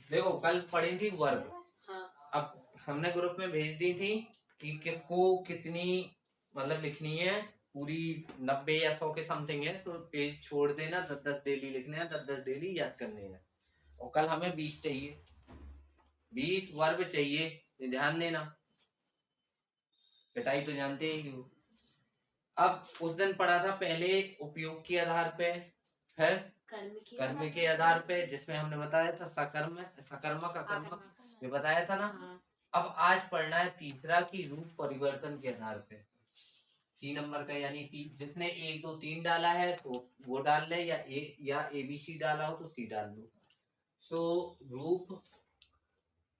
देखो कल पढ़ी थी वर्ब। हाँ। अब हमने ग्रुप में भेज दी थी कि किसको कितनी मतलब लिखनी है, पूरी 90 या 100 के समथिंग है, तो पेज छोड़ देना, 10-10 डेली लिखने हैं, 10-10 डेली याद करने हैं। और कल हमें 20 चाहिए, 20 वर्ब चाहिए, ये ध्यान देना, पिटाई तो जानते ही हो। अब उस दिन पढ़ा था पहले उपयोग के आधार पे, फिर कर्म के आधार पे, जिसमें हमने बताया था सकर्म सकर्मक अकर्मक, ये बताया था ना। अब आज पढ़ना है तीसरा की रूप परिवर्तन के आधार पे, 3 नंबर का, यानी जिसने 1 2 3 डाला है तो वो डाल ले, या ABC डाला हो तो C डाल लो। सो रूप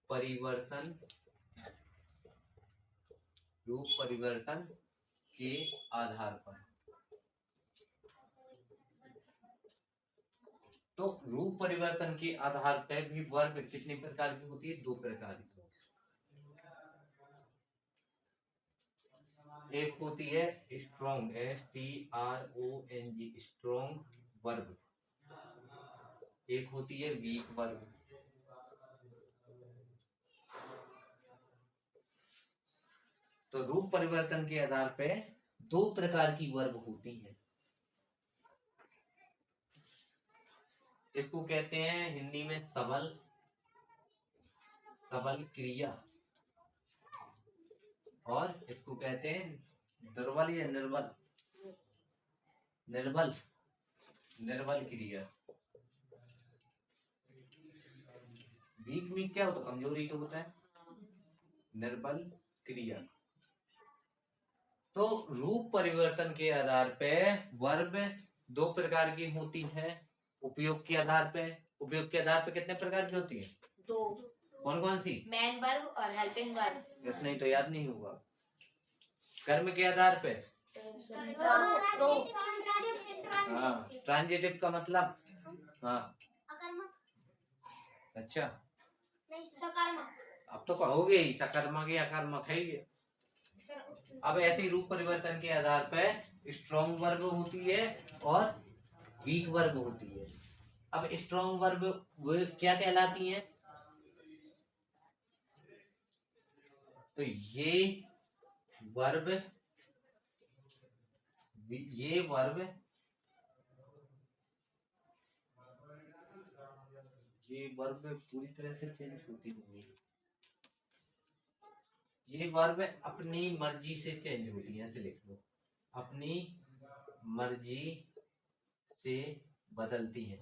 परिवर्तन के आधार पर, तो रूप परिवर्तन के आधार पर भी वर्ब कितने प्रकार की होती है? 2 प्रकार की। एक होती है स्ट्रॉन्ग, STRONG, स्ट्रॉन्ग वर्ब, एक होती है वीक वर्ब। तो रूप परिवर्तन के आधार पर 2 प्रकार की वर्ब होती है। इसको कहते हैं हिंदी में सबल क्रिया, और इसको कहते हैं दुर्बल या निर्बल क्रिया। वीक क्या होता है? कमजोरी तो होता है, निर्बल क्रिया। तो रूप परिवर्तन के आधार पे वर्ब 2 प्रकार की होती है। उपयोग के आधार पे कितने प्रकार की होती है? 2। कौन कौन सी? मेन वर्ब और हेल्पिंग वर्ब। इतना ही तो याद नहीं होगा। कर्म के आधार पे ट्रांजिटिव का मतलब, हाँ अच्छा, अब तो कहोगे ही सकर्मक या अकर्मक है ये। अब ऐसे रूप परिवर्तन के आधार पर स्ट्रॉन्ग वर्ब होती है और वीक वर्ब होती है। अब स्ट्रॉन्ग वर्ब वो क्या कहलाती है? तो ये वर्ब पूरी तरह से चेंज होती नहीं, ये वर्ब अपनी मर्जी से चेंज होती है, ऐसे लिख लो, अपनी मर्जी से बदलती है।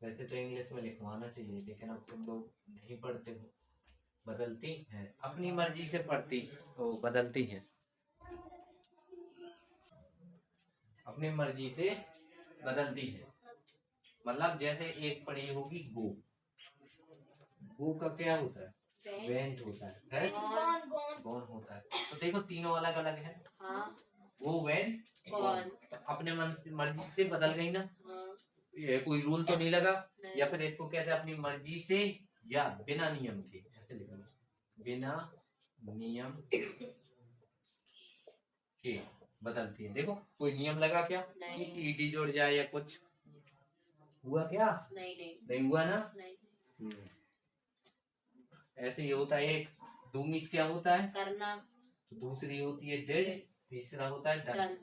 वैसे तो इंग्लिश में लिखवाना चाहिए, लेकिन अब तुम लोग नहीं पढ़ते हो। बदलती है, अपनी मर्जी से पढ़ती तो बदलती है, अपनी मर्जी से बदलती है। मतलब जैसे एक पढ़ी होगी गो का क्या होता है? वेंट होता है, गॉन होता है। तो देखो तीनों अलग अलग है। हाँ। वो वेंट गॉन, तो अपने मर्जी से बदल गई ना। हाँ। ये कोई रूल तो नहीं लगा नहीं। या फिर इसको कहते हैं अपनी मर्जी से या बिना नियम के, ऐसे लिखना, बिना नियम के बदलती है। देखो कोई नियम लगा क्या? नहीं। ईडी जोड़ जाए या कुछ हुआ क्या? नहीं हुआ ना। नहीं। ऐसे ही होता है। एक डू मीन्स क्या होता है? करना। तो दूसरी होती है डिड, तीसरा होता है डन।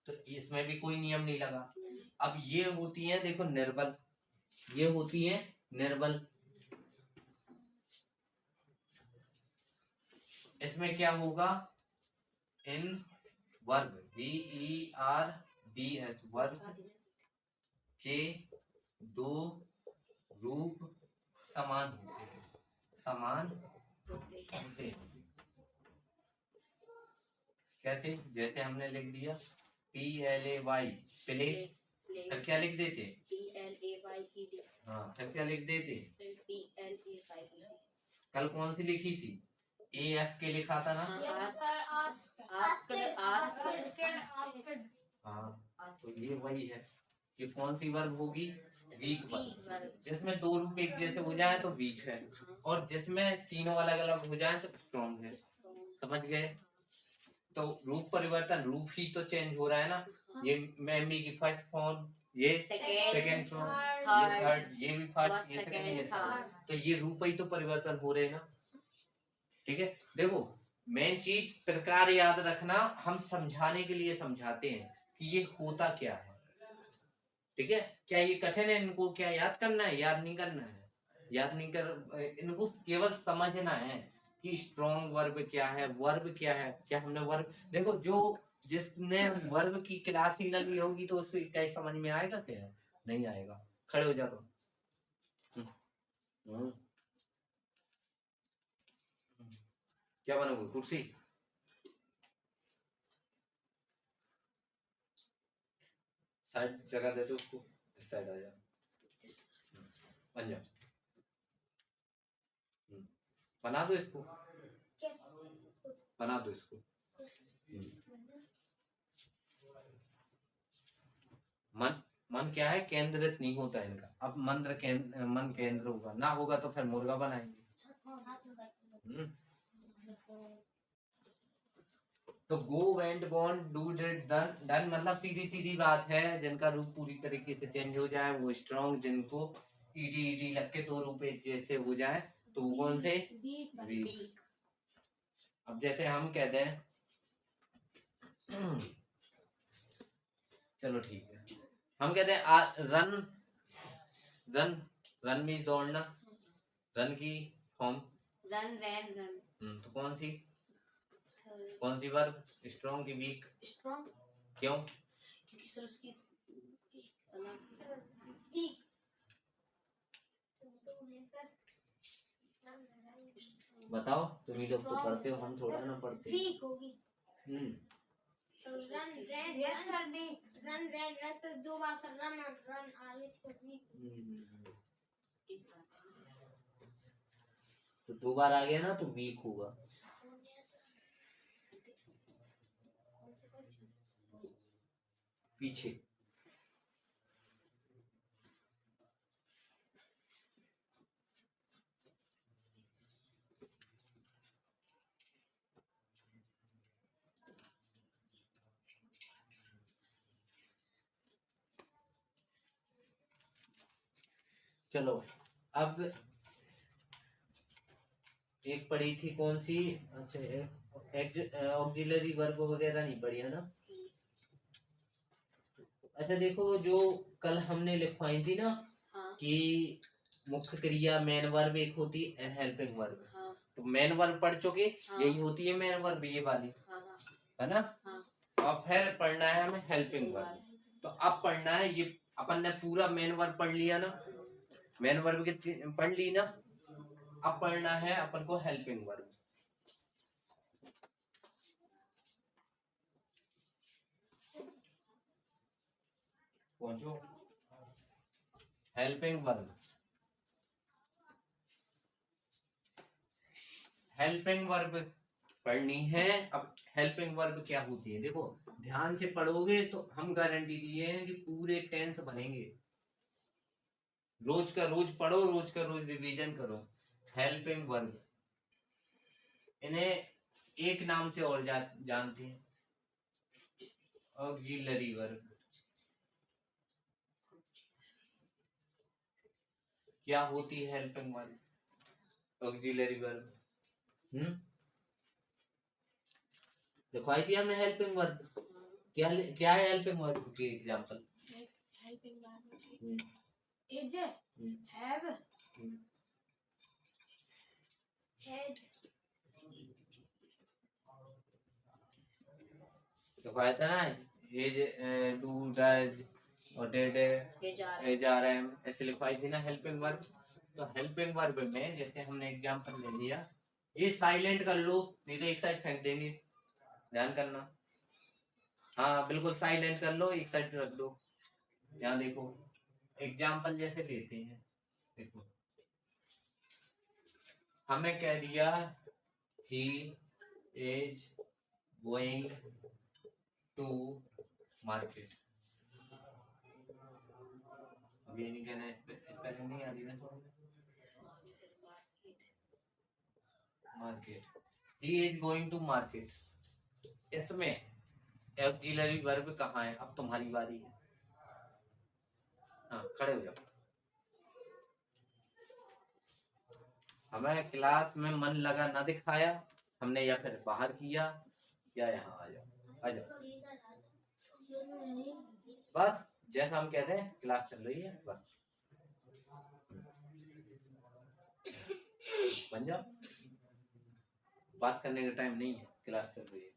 तो इसमें भी कोई नियम नहीं लगा। अब ये होती है देखो निर्बल, ये होती है निर्बल। इसमें क्या होगा? इन वर्ब VERBS वर्ब के 2 रूप समान होते हैं, कैसे? जैसे हमने लिख दिया PLAY प्ले, फिर क्या लिख देते? PLAYED। हाँ, फिर क्या लिख देते? PLAY। कल कौन सी लिखी थी? AS के लिखा था ना। हाँ, तो ये वही है। ये कौन सी वर्ब होगी? Weak verb. जिसमें 2 रूप एक जैसे हो जाए तो वीक है, और जिसमें तीनों अलग अलग हो जाए तो स्ट्रॉन्ग है। समझ गए? तो रूप परिवर्तन, रूप ही तो चेंज हो रहा है ना। ये मेमोरी की फर्स्ट फॉर्म ये Second, सेकंड फ्रॉम, third, ये थर्ड, ये भी फर्स्ट, ये second, सेकंड, ये थर्ड। third। तो ये रूप ही तो परिवर्तन हो रहे हैं ना, ठीक है। देखो मेन चीज प्रकार याद रखना, हम समझाने के लिए समझाते हैं कि ये होता क्या है, ठीक है। क्या ये कठिन है, इनको क्या याद करना है? याद नहीं करना है, याद नहीं कर, इनको केवल समझना है कि स्ट्रॉन्ग वर्ब क्या है, वर्ब क्या है। क्या हमने वर्ब, देखो जो जिसने वर्ब की क्लास ही लगी होगी तो उसको क्या समझ में आएगा? क्या नहीं आएगा। खड़े हो जाओ। क्या बनोगे? कुर्सी? साइड जगह दे दो उसको, इस साइड आ जाओ, बन जाओ, बना दो इसको, बना दो इसको। मन, मन क्या है? केंद्रित नहीं होता इनका। अब मन केंद्र होगा, ना होगा तो फिर मुर्गा बनाएंगे। तो go, went, gone, do, did, done. Done मतलब सीधी सीधी बात है, जिनका रूप पूरी तरीके से चेंज हो जाए वो स्ट्रॉन्ग, जिनको ईडी ईडी लग के दो रूप एक जैसे हो जाए तो वो कौन से? वीक। अब जैसे हम कहते हैं चलो ठीक है, हम कहते हैं रन, रन, रन मीन्स दौड़ना, रन की फॉर्म रन, रैन, रन। तो कौन सी वर्ब? स्ट्रॉन्ग की वीक? स्ट्रॉन्ग। क्यों? क्योंकि सर उसकी वीक। बताओ, तुम ही लोग तो पढ़ते हो, हम थोड़ा ना पढ़ते। वीक होगी। तो रन, रैन, रन, रैन, रन तो दो बार सर रन और रन आगे तो वीक। तो दो बार आ गया ना तो वीक होगा। पीछे चलो, अब एक पढ़ी थी कौन सी? अच्छा, ऑक्सिलरी वर्ब वगैरह नहीं पढ़ी है ना? अच्छा देखो, जो कल हमने लिखवाई थी ना, हाँ। कि मुख्य क्रिया मेन वर्ब एक होती है, हेल्पिंग वर्ब। हाँ। तो मेन वर्ब पढ़ चुके। हाँ। यही होती है मेन वर्ब, ये वाली। हाँ। है ना? हाँ। और फिर पढ़ना है हमें हेल्पिंग वर्ब। तो अब पढ़ना है, ये अपन ने पूरा मेन वर्ब पढ़ लिया ना, मेन वर्ब की पढ़ ली ना, अब पढ़ना है अपन को हेल्पिंग वर्ब। पहुंचो, हेल्पिंग वर्ब। हेल्पिंग वर्ब पढ़नी है। अब हेल्पिंग वर्ब क्या होती है, देखो ध्यान से पढ़ोगे तो हम गारंटी दिए हैं कि पूरे टेंस बनेंगे। रोज का रोज पढ़ो, रोज का रोज रिवीजन करो। हेल्पिंग वर्ब, इन्हें एक नाम से और जानते हैं, ऑक्सिलरी वर्ब। क्या होती है हेल्पिंग वर्ब? Auxiliary verb. दिखाई दिया हमने हेल्पिंग वर्ब। क्या क्या है हेल्पिंग वर्ब के example? Helping verb is, have, had. दिखाया था ना, इज, डू, डज और डिड, इज, आर, एम, ऐसे लिखवाई थी ना हेल्पिंग वर्ब। तो हेल्पिंग वर्ब में जैसे हमने एग्जांपल ले लिया, ये साइलेंट कर लो नहीं तो एक साइड फेंक देंगे, ध्यान करना। हाँ बिल्कुल साइलेंट कर लो, एक साइड रख दो। यहाँ देखो एग्जाम्पल जैसे लेते हैं, देखो हमें कह दिया he is going to market। अब ये नहीं कहना है, स्पेलिंग नहीं आ रही ना, market, he is going to market। इसमें ऑक्सिलरी वर्ब कहाँ है? अब तुम्हारी बारी है। हाँ खड़े हो जाओ। हमें क्लास में मन लगा ना दिखाया हमने, या फिर बाहर किया, या यहाँ आ जाओ, आ जाओ। बस जैसा हम कहते हैं क्लास चल रही है, बस बन जाओ। बात करने का टाइम नहीं है, क्लास चल रही है।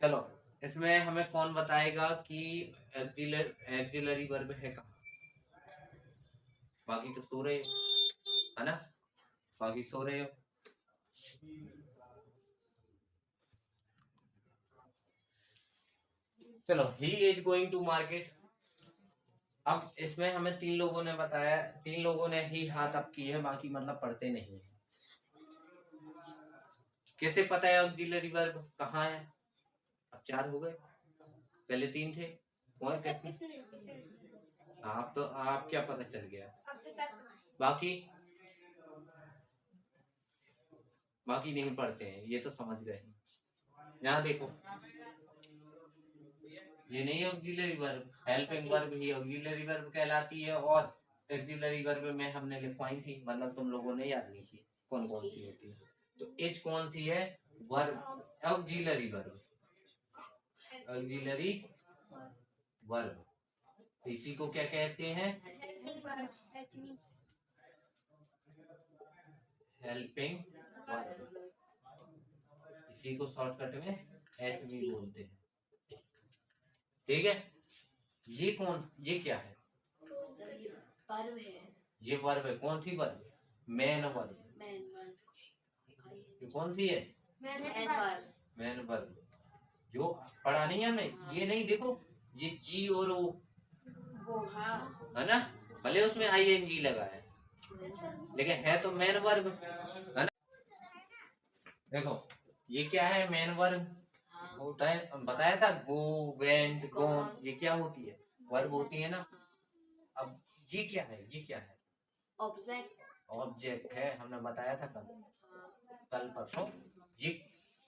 चलो इसमें हमें कौन बताएगा कि एक्सिलरी वर्ब है कहाँ? बाकी तो सो रहे हो, है ना? बाकी सो रहे हो। चलो, he is going to market. अब इसमें हमें 3 लोगों ने बताया, 3 लोगों ने ही हाथ अप किए हैं, बाकी मतलब पढ़ते नहीं है। कैसे पता है ऑक्सिलरी वर्ब कहाँ है? अब 4 हो गए, पहले 3 थे। और कैसे? आप तो आप क्या पता चल गया? बाकी बाकी नहीं पढ़ते हैं, ये तो समझ गए। यहाँ देखो, ये नहीं ऑक्सिलरी वर्ब, हेल्पिंग वर्ब ही ऑक्सिलरी वर्ब कहलाती है। और ऑक्सिलरी वर्ब में हमने लिखवाई थी, मतलब तुम लोगों ने याद नहीं की कौन कौन सी होती है। तो एच कौन सी है? Verb, auxiliary verb, auxiliary verb. इसी को क्या कहते हैं? Helping verb. इसी को शॉर्टकट में एचवी बोलते हैं। ठीक है, ये क्या है? वर्ब है। ये वर्ब है। कौन सी वर्ब? Man verb. ये कौन सी है? Man verb. जो पढ़ा नहीं है हमें, ये नहीं, देखो ये जी और ओ है ना, भले उसमें आईएनजी लगा है, लेकिन है तो मैन वर्ब, है ना? देखो ये क्या है? मैन वर्ब होता है, बताया था, गो, वेंट, गॉन, ये क्या होती है? वर्ब होती है ना। अब ये क्या है? ये क्या है? ऑब्जेक्ट है, हमने बताया था कल परसों। ये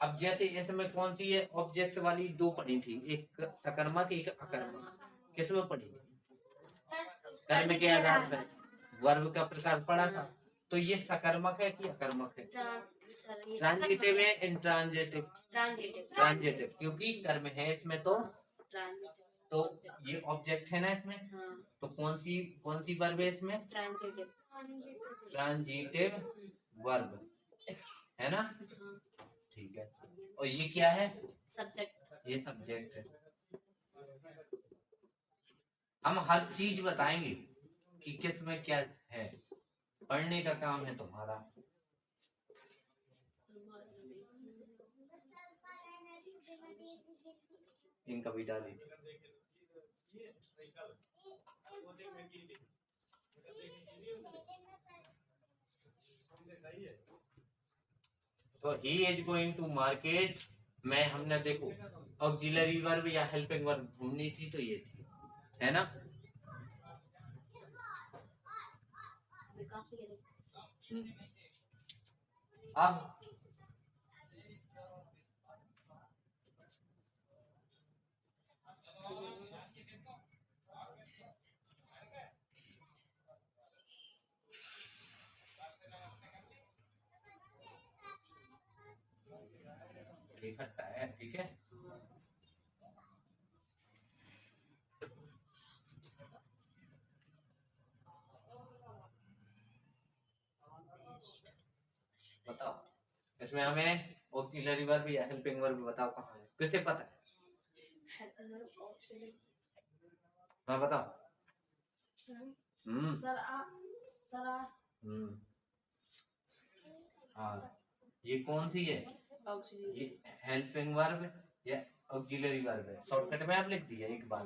अब जैसे इसमें कौन सी है ऑब्जेक्ट वाली? 2 पढ़ी थी, एक सकर्मक एक अकर्मक। किस में पढ़ी? कर्म के आधार पर वर्ब का प्रकार पढ़ा था। तो ये सकर्मक है कि अकर्मक है? ट्रांजिटिव है, इंट्रांजिटिव? ट्रांजिटिव, क्योंकि कर्म है इसमें, तो ये ऑब्जेक्ट है ना इसमें। तो कौन सी वर्ब है इसमें? ट्रांजिटिव वर्ब है ना। ठीक है, और ये क्या है? सब्जेक्ट। ये सब्जेक्ट है। हम हर चीज बताएंगे कि किस में क्या है, पढ़ने का काम है तुम्हारा। इनका भी डाली थी। तो he is going to market में हमने देखो ऑक्सिलरी वर्ब या हेल्पिंग वर्ब ढूंढनी थी, तो ये थी, है ना। अब इकट्ठा है, ठीक है। बताओ इसमें हमें ऑक्सिलरी वर्ब या हेल्पिंग वर्ब बताओ कहाँ है, किसे पता है? हाँ बताओ। हाँ, ये कौन सी है? ये हेल्पिंग वर्ब या ऑक्सिलरी वर्ब है। शॉर्टकट में आप लिख दिया एक बार,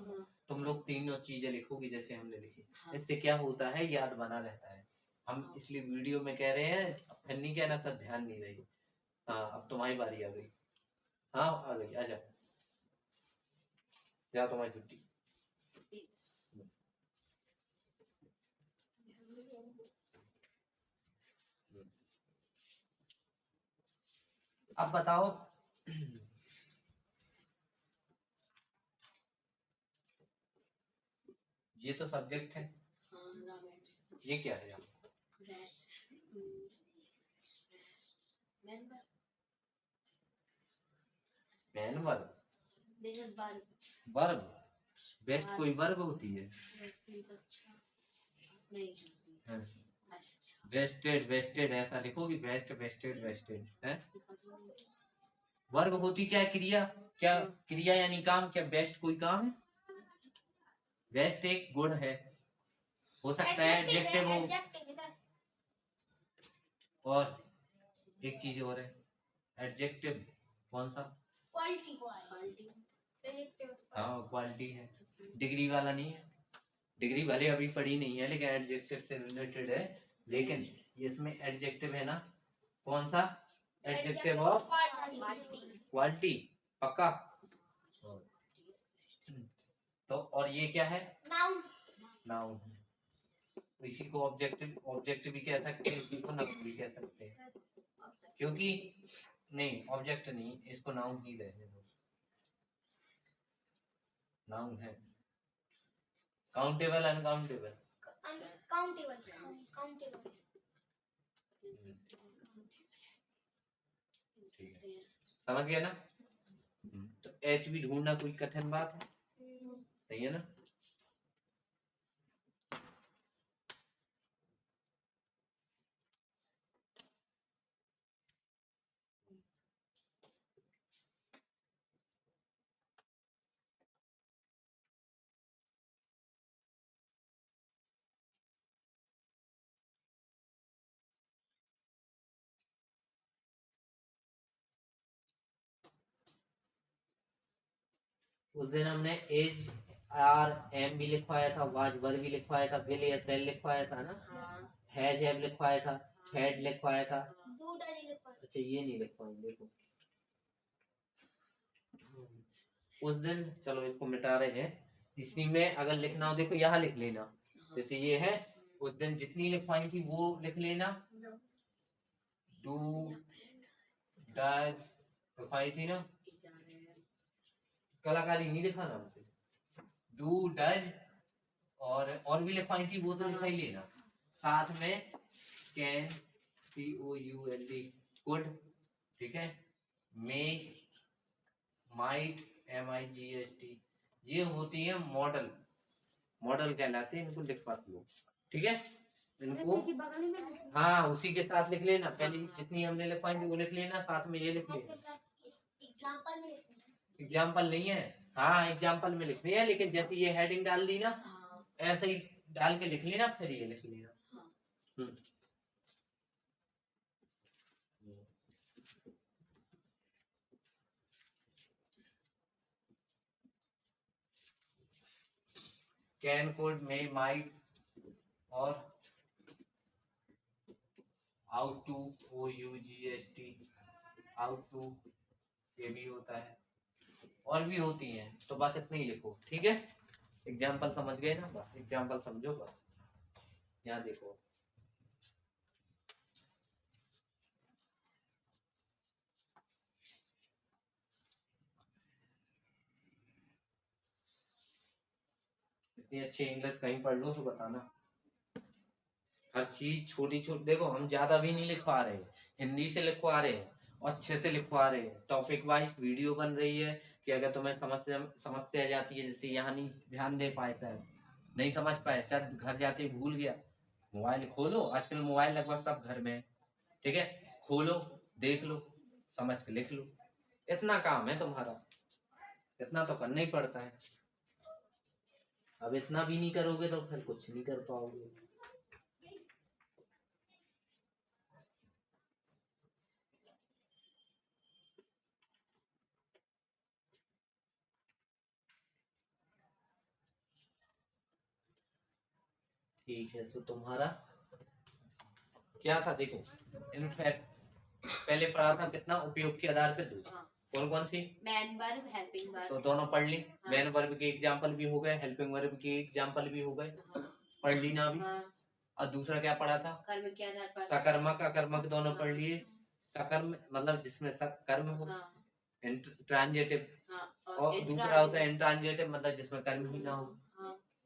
तुम लोग तीनों चीजें लिखोगी जैसे हमने लिखी। इससे क्या होता है? याद बना रहता है। हम इसलिए वीडियो में कह रहे हैं, फिर नहीं कहना सर ध्यान नहीं रही। हाँ अब तुम्हारी बारी आ गई। हाँ आ गई, आ जाओ, जाओ तुम्हारी छुट्टी। अब बताओ ये तो सब्जेक्ट है। ये क्या है? मैन वर्ब, वर्ब, बेस्ट कोई वर्ब होती है? वेस्टेड, वेस्टेड ऐसा लिखोगी, वेस्ट, वेस्टेड, वेस्टेड है। वर्ब होती क्या है? क्रिया। क्या क्रिया यानी काम? क्या बेस्ट कोई काम है? बेस्ट एक गुण है, हो सकता है एडजेक्टिव हो। और एक चीज और है, एडजेक्टिव कौन सा? क्वालिटी। हाँ क्वालिटी है, डिग्री वाला नहीं है। डिग्री भले अभी पढ़ी नहीं है लेकिन एडजेक्टिव से रिलेटेड है। लेकिन इसमें एडजेक्टिव है ना, कौन सा? एडजेक्टिव ऑफ क्वालिटी, पक्का। तो और ये क्या है? नाउन। नाउन। इसी को ऑब्जेक्टिव, ऑब्जेक्टिव भी कह सकते हैं, इसी को नाउन भी कह सकते हैं। क्योंकि नहीं, ऑब्जेक्ट नहीं, इसको नाउन ही रहने दो, नाउन है। Countable, uncountable, countable. समझ गया ना? तो एच भी ढूंढना कोई कठिन बात है नहीं है ना? उस दिन हमने एज आर एम भी लिखवाया था, वाज वर भी लिखवाया था, विल या सेल लिखवाया था ना, हैज हैव लिखवाया था, हैड लिखवाया था। अच्छा ये नहीं लिखवाएंगे, देखो उस दिन, चलो इसको मिटा रहे हैं। इसी में अगर लिखना हो देखो यहाँ लिख लेना, जैसे ये है, उस दिन जितनी लिखवाई थी वो लिख लेना। डू डज लिखवाई थी ना, कलाकारी नहीं लिखाना हमसे। डू डज और भी लिखवाई थी वो तो लिखा ही लेना। साथ में कैन, COULD, कुड, ठीक है, मे, माइट, MIGST, ये होती है मॉडल, मॉडल कहलाते हैं, इनको लिखवा लो, ठीक है इनको। हाँ उसी के साथ लिख लेना, पहले जितनी हमने लिखवाई थी वो लिख लेना, साथ में ये लिख लेना। एग्जाम्पल नहीं है, हाँ एग्जाम्पल में लिखनी है, लेकिन जैसे ये हेडिंग डाल दी ना, ऐसे ही डाल के लिख लेना, फिर ये लिख लेना। कैन, कुड, मे, माइट और ought to, OUGST, ought to ये भी होता है, और भी होती हैं, तो बस इतने ही लिखो, ठीक है। एग्जाम्पल समझ गए ना, बस एग्जाम्पल समझो बस। यहाँ देखो इतनी अच्छी इंग्लिश कहीं पढ़ लो तो बताना। हर चीज छोटी छोटी, देखो हम ज्यादा भी नहीं लिखवा रहे, हिंदी से लिखवा रहे हैं, अच्छे से लिखवा रहे हैं। टॉपिक वाइज वीडियो बन रही है कि अगर तुम्हें समस्या आ जाती है, जैसे यहाँ नहीं ध्यान दे पाए, शायद नहीं समझ पाए, शायद घर जाते भूल गया, मोबाइल खोलो, आजकल मोबाइल लगभग सब घर में है, ठीक है, खोलो देख लो, समझ के लिख लो। इतना काम है तुम्हारा, इतना तो करना ही पड़ता है। अब इतना भी नहीं करोगे तो फिर कुछ नहीं कर पाओगे। ठीक है, तो तुम्हारा क्या था देखो, इनफैक्ट पहले पढ़ा था कितना, उपयोग के आधार पे दो, कौन कौन सी? मैन वर्ब, हेल्पिंग वर्ब, तो दोनों पढ़ ली। मैन वर्ब के एग्जांपल भी हो गए, हेल्पिंग वर्ब के एग्जांपल भी हो गए, पढ़ ली ना अभी। और दूसरा क्या पढ़ा था? कर्म के आधार पर, सकर्मक अकर्मक दोनों पढ़ लिए। सकर्म मतलब जिसमें कर्म हो, ट्रांजिटिव, और दूसरा होता है इंट्रांजिटिव मतलब जिसमें कर्म ही ना हो,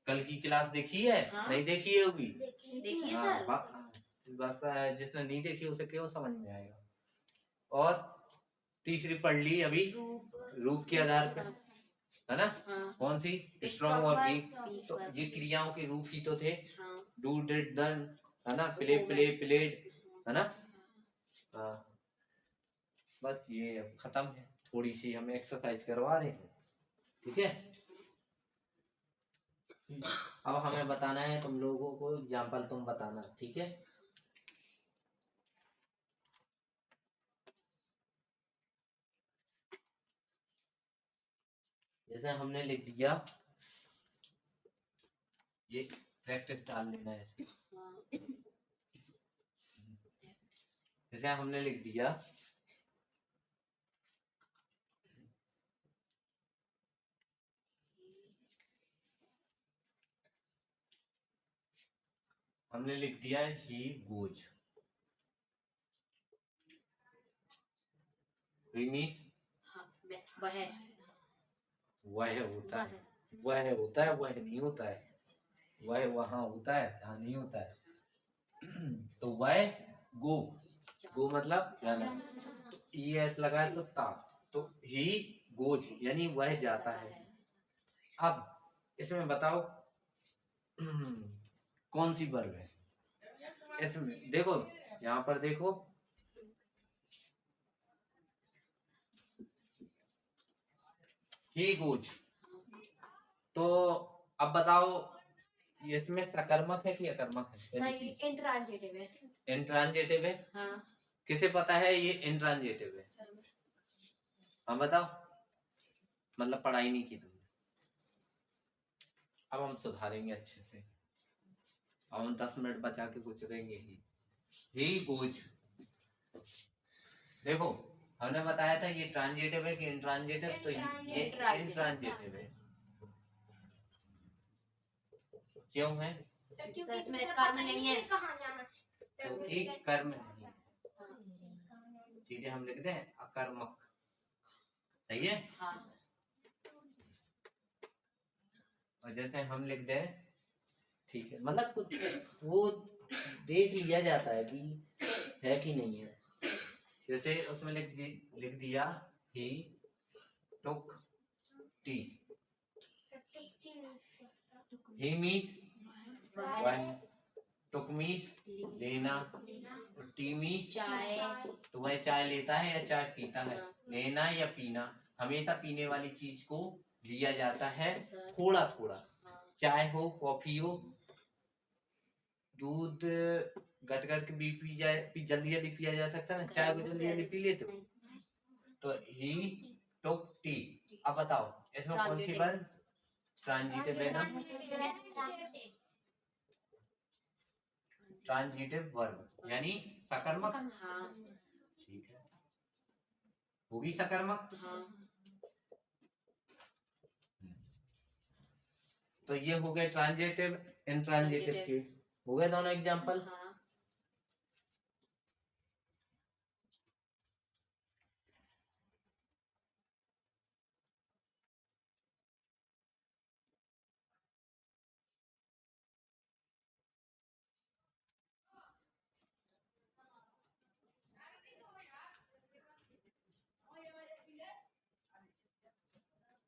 कल की क्लास देखी है? हाँ। नहीं देखी होगी? देखिए हाँ, सर। बस जिसने नहीं देखी उसे क्यों समझ में आएगा। और तीसरी पढ़ ली अभी, रूप के आधार पे, है ना? हाँ। कौन सी? स्ट्रॉन्ग और वीक। तो ये क्रियाओं के रूप ही तो थे। हाँ। डू, डिड, डन, है ना? प्ले, प्लेड, है ना? हाँ, बस ये अब खत्म है। थोड़ी सी हम एक्सरसाइज करवा रहे हैं, ठीक है? अब हमें बताना है तुम लोगों को एग्जाम्पल, तुम बताना, ठीक है? जैसे हमने लिख दिया, ये प्रैक्टिस डाल लेना है ऐसे। जैसे हमने लिख दिया ही गोज, मीन्स वह होता है, वह होता है, वह नहीं होता है, वह वहां होता है, यहाँ नहीं होता है। तो वह गो मतलब जाना, ES लगाए तो ता, तो ही गोज यानी वह जाता है। अब इसमें बताओ कौन सी वर्ब है इसमें? देखो यहाँ पर देखो, ही गोज। तो अब बताओ इसमें सकर्मक है कि अकर्मक है? इंट्रांजिटिव है। इंट्रांजिटिव है। हाँ। किसे पता है ये इंट्रांजिटिव है? हाँ बताओ, मतलब पढ़ाई नहीं की तुमने। अब हम सुधारेंगे अच्छे से, अब हम 10 मिनट बचा के कुछ देंगे ही गोज। देखो हमने बताया था ये ट्रांजिटिव है कि इंट्रांजिटिव, तो ये इंट्रांजिटिव है। क्यों है? इसमें कर्म नहीं है, क्योंकि कर्म नहीं है, सीधे हम लिखते हैं अकर्मक, सही है? हाँ। और जैसे हम लिख दें, ठीक है, मतलब कुछ वो देख लिया जाता है कि है कि नहीं है। जैसे उसमें लिख दिया ही टुक टी, ही मीन्स वन, टुक मीन्स लेना, और टी मीन्स चाय। तो वह चाय लेता है या चाय पीता है? लेना या पीना, हमेशा पीने वाली चीज को लिया जाता है थोड़ा थोड़ा, चाय हो, कॉफी हो, दूध गट गट के भी जल्दी जल्दी पिया जा सकता है ना, चाय को जल्दी जल्दी पी लेते हो। तो ही टुक टी। अब बताओ इसमें कौन सी वर्ब ट्रांजिटिव है ना? ट्रांजिटिव वर्ब यानी सकर्मक। हाँ। ठीक है, होगी सकर्मक। हाँ। तो ये हो गए ट्रांजिटिव इंट्रांजिटिव के, हो गए दोनों एग्जांपल। हाँ।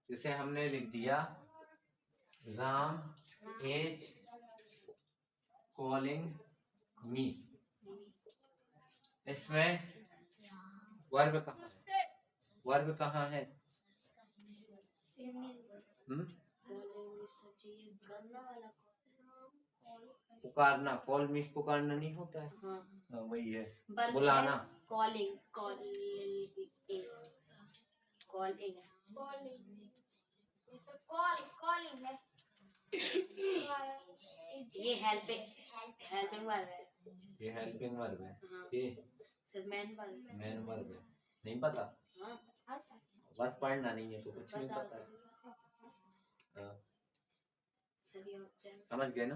जैसे हमने लिख दिया राम इज कॉलिंग मी, इसमें वर्ब कहाँ है? वर्ब कहाँ है? पुकारना, कॉल मीन्स पुकारना नहीं होता है? हाँ, वही है, बुलाना। कॉलिंग, ये हेल्पिंग वर्ब है। ये हेल्पिंग वर्ब है। हाँ। ये सर मेन वर्ब है। नहीं पता? हाँ। बस पढ़ना नहीं है तो कुछ नहीं पता है। हाँ। समझ गए ना?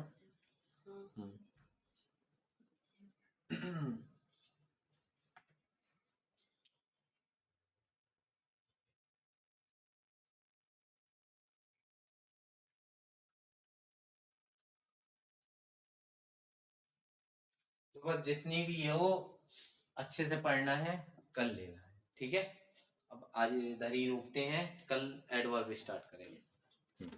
हाँ। तो बस जितनी भी है वो अच्छे से पढ़ना है, कल लेना है, ठीक है। अब आज इधर ही रुकते हैं, कल एडवर्ब स्टार्ट करेंगे।